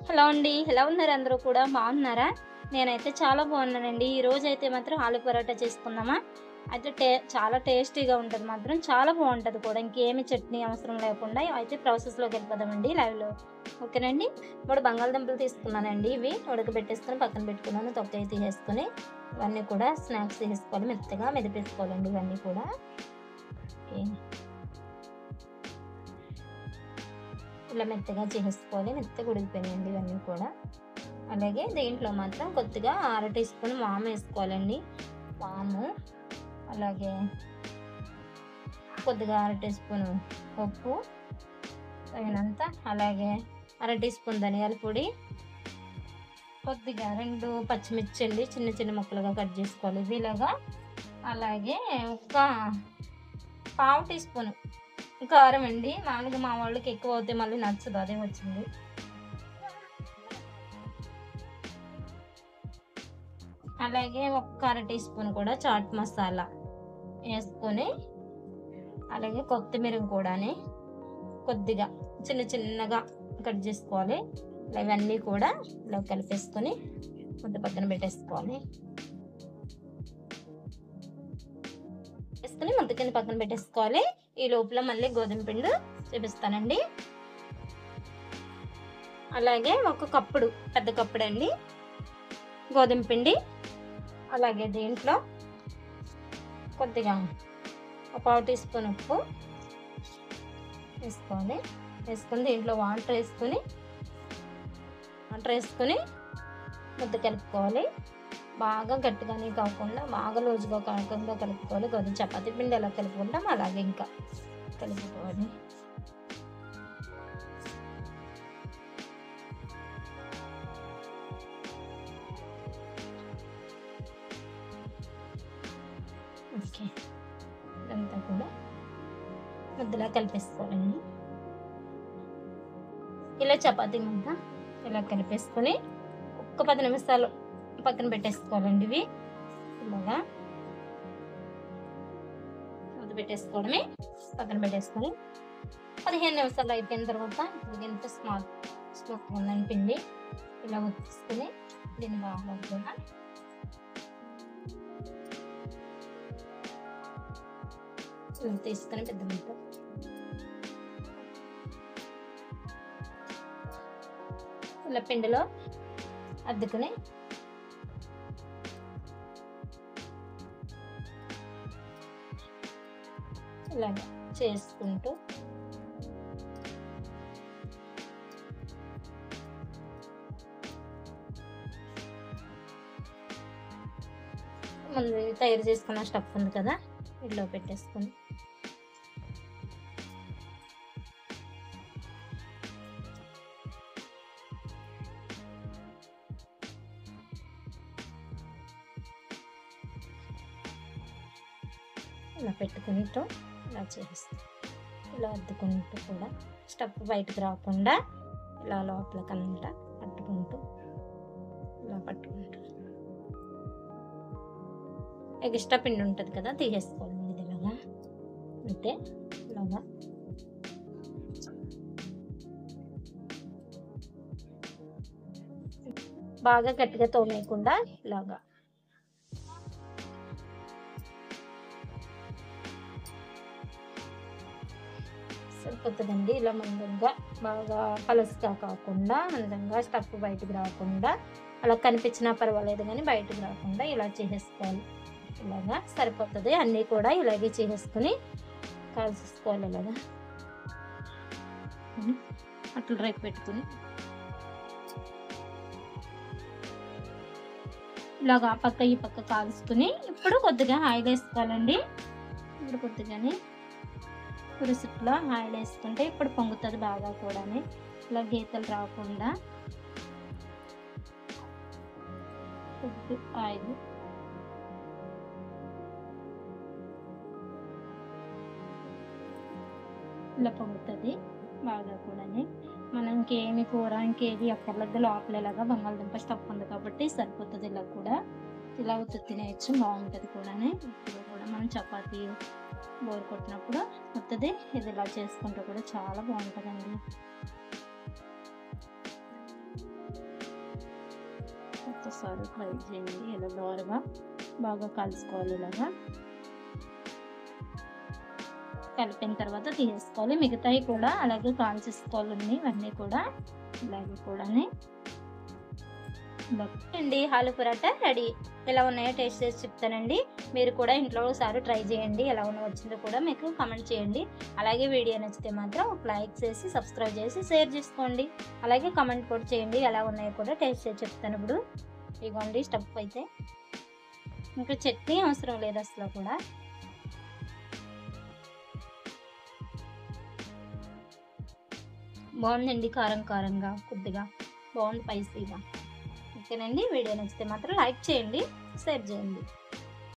Hello అండి. ఎలా ఉన్నారు అందరూ కూడా? బాగున్నారా? నేనైతే చాలా బాగున్నానండి. ఈరోజైతే మాత్రం ఆలు పరోటా చేసుకుందామా? అయితే చాలా టేస్టీగా ఉంటది మాత్రం. చాలా బావుంటది కూడా. ఇంకేమి చట్నీ అవసరం లేకుండా అయితే ప్రాసెస్‌లోకి వెళ్ళిపోదామండి లైవ్‌లో. ఓకేనండి. 3 బంగాళదుంపలు తీసుకున్నానండి. ఇవి ఉడకబెట్టేసుకొని పక్కన పెట్టుకున్నాను. తొక్కయి తీసేసుకొని ఇవన్నీ కూడా స్నాక్స్ తీసేసుకోవాలి. మెత్తగా మెదిపేసుకోవాలండి ఇవన్నీ కూడా. ఓకే. ఇలా మెత్తగా చేసేసుకోవాలి. మెత్తగా ఉడికిపోయినాయండి ఇవన్నీ కూడా. అలాగే దీంట్లో మాత్రం కొద్దిగా అర టీ స్పూన్ వామేసుకోవాలండి. వాము, అలాగే కొద్దిగా అర టీ స్పూను ఉప్పు తగినంత, అలాగే అర టీ స్పూన్ ధనియాల పొడి, కొద్దిగా 2 పచ్చిమిర్చి అండి చిన్న చిన్న ముక్కలుగా కట్ చేసుకోవాలి ఇవి ఇలాగా. అలాగే ఒక పావు టీ స్పూను కారం అండి. మామూలుగా మా వాళ్ళకి ఎక్కువ అవుతే మళ్ళీ నచ్చదు అదే వచ్చింది. అలాగే ఒక్క అర టీ స్పూన్ కూడా చాట్ మసాలా వేసుకొని, అలాగే కొత్తిమీర కూడాని కొద్దిగా చిన్న చిన్నగా కట్ చేసుకోవాలి. ఇవన్నీ కూడా ఇలా కలిపేసుకొని ముద్ద పక్కన పెట్టేసుకోవాలి. వేసుకొని ముద్ద కింద పక్కన పెట్టేసుకోవాలి. ఈ లోపల మళ్ళీ గోధుమ పిండి చూపిస్తానండి. అలాగే ఒక కప్పుడు, పెద్ద కప్పుడు అండి గోధుమ పిండి. అలాగే దీంట్లో కొద్దిగా ఒక పావు టీ స్పూన్ ఉప్పు వేసుకోవాలి. వేసుకొని దీంట్లో వాటర్ వేసుకొని ముద్ద కలుపుకోవాలి. బాగా గట్టిగానే కాకుండా బాగా లూజుగా కాకుండా కలుపుకోవాలి. గోధుమ చపాతీ పిండి ఎలా కలుపుకుంటాం అలాగే ఇంకా కలుపుకోవాలి. ఓకే, ఇదంతా కూడా ముద్దలా కలిపేసుకోవాలండి. ఇలా చపాతీ ముద్ద ఇలా కలిపేసుకొని ఒక్క 10 నిమిషాలు పక్కన పెట్టేసుకోవాలండి. ఇవి ఇలాగా ముద్ద పెట్టేసుకోవడమే. పక్కన పెట్టేసుకొని 15 నిమిషాలు అయిపోయిన తర్వాత ఇది ఎంత స్మూత్గా ఉందని పిండి ఇలా వచ్చేసుకొని దీన్ని బాగా కూడా తీసుకొని పెద్ద ముద్ద ఇలా పిండిలో అద్దుకుని ఇలాగ చేసుకుంటూ ముందు తయారు చేసుకున్న స్టఫ్ ఉంది కదా ఇంట్లో పెట్టేసుకొని ఇలా పెట్టుకుని ఇలా చేస్తాం. ఇలా అద్దుకుంటూ కూడా స్టఫ్ బయటకు రాకుండా ఇలా లోపలికంతా పట్టుకుంటూ ఎక్స్ట్రా పిండి ఉంటుంది కదా తీసేసుకోవాలి. ఇది ఇలాగా అంటే ఇలాగా బాగా గట్టిగా తోమేయకుండా ఇలాగా సరిపోతుందండి. ఇలా మందంగా బాగా పలసగా కాకుండా అందంగా స్టఫ్ బయటకు రాకుండా అలా కనిపించినా పర్వాలేదు కానీ బయటకు రాకుండా ఇలా చేసేసుకోవాలి. ఇలాగా సరిపోతుంది. అన్నీ కూడా ఇలాగే చేసేసుకొని కాల్చేసుకోవాలి. ఇలాగా అట్లా రేపు పెట్టుకుని ఇలాగా పక్క ఈ పక్క కాల్చుకుని ఇప్పుడు కొద్దిగా ఆయిల్ వేసుకోవాలండి. ఇప్పుడు కొద్దిగానే పురుసుట్లో ఆయిల్ వేసుకుంటే ఇప్పుడు పొంగుతుంది బాగా కూడా. ఇలా గీతలు రాకుండా ఆయిల్ ఇలా పొంగుతుంది బాగా కూడా. మనం ఇంకేమి కూర ఇంకేది ఎక్కర్లేదు. లోపలలాగా బంగాళదుంప స్టఫ్ ఉంది కాబట్టి సరిపోతుంది. ఇలా కూడా ఇలా తినేయచ్చు, బాగుంటుంది కూడా. ఇప్పుడు కూడా మనం చపాతీ బోర్ కొట్టినప్పుడు వస్తుంది. ఇది ఇలా చేసుకుంటే కూడా చాలా బాగుంటుందండి. ఒక్కసారి ఫ్రై చేయండి. ఇలా దోరగా బాగా కలుసుకోవాలి. ఇలాగా కలిపిన తర్వాత తీసేసుకోవాలి. మిగతాయి కూడా అలాగే కాల్చేసుకోవాలండి. ఇవన్నీ కూడా ఇలాగే కూడానే అండి. ఆలు పరాటా రెడీ. ఎలా ఉన్నాయో టేస్ట్ చేసి చెప్తానండి. మీరు కూడా ఇంట్లో ఒకసారి ట్రై చేయండి. ఎలా వచ్చిందో కూడా మీకు కామెంట్ చేయండి. అలాగే వీడియో నచ్చితే మాత్రం ఒక లైక్ చేసి సబ్స్క్రైబ్ చేసి షేర్ చేసుకోండి. అలాగే కామెంట్ కూడా చేయండి. ఎలా ఉన్నాయో కూడా టేస్ట్ చేసి చెప్తాను. ఇప్పుడు ఇదిగోండి స్టఫ్ అయితే ఇంకా చట్నీ అవసరం లేదు అసలు కూడా. బాగుందండి. కారం కారంగా కొద్దిగా బాగుంది, స్పైసీగా. ఓకేనండి. వీడియో నచ్చితే మాత్రం లైక్ చేయండి, షేర్ చేయండి.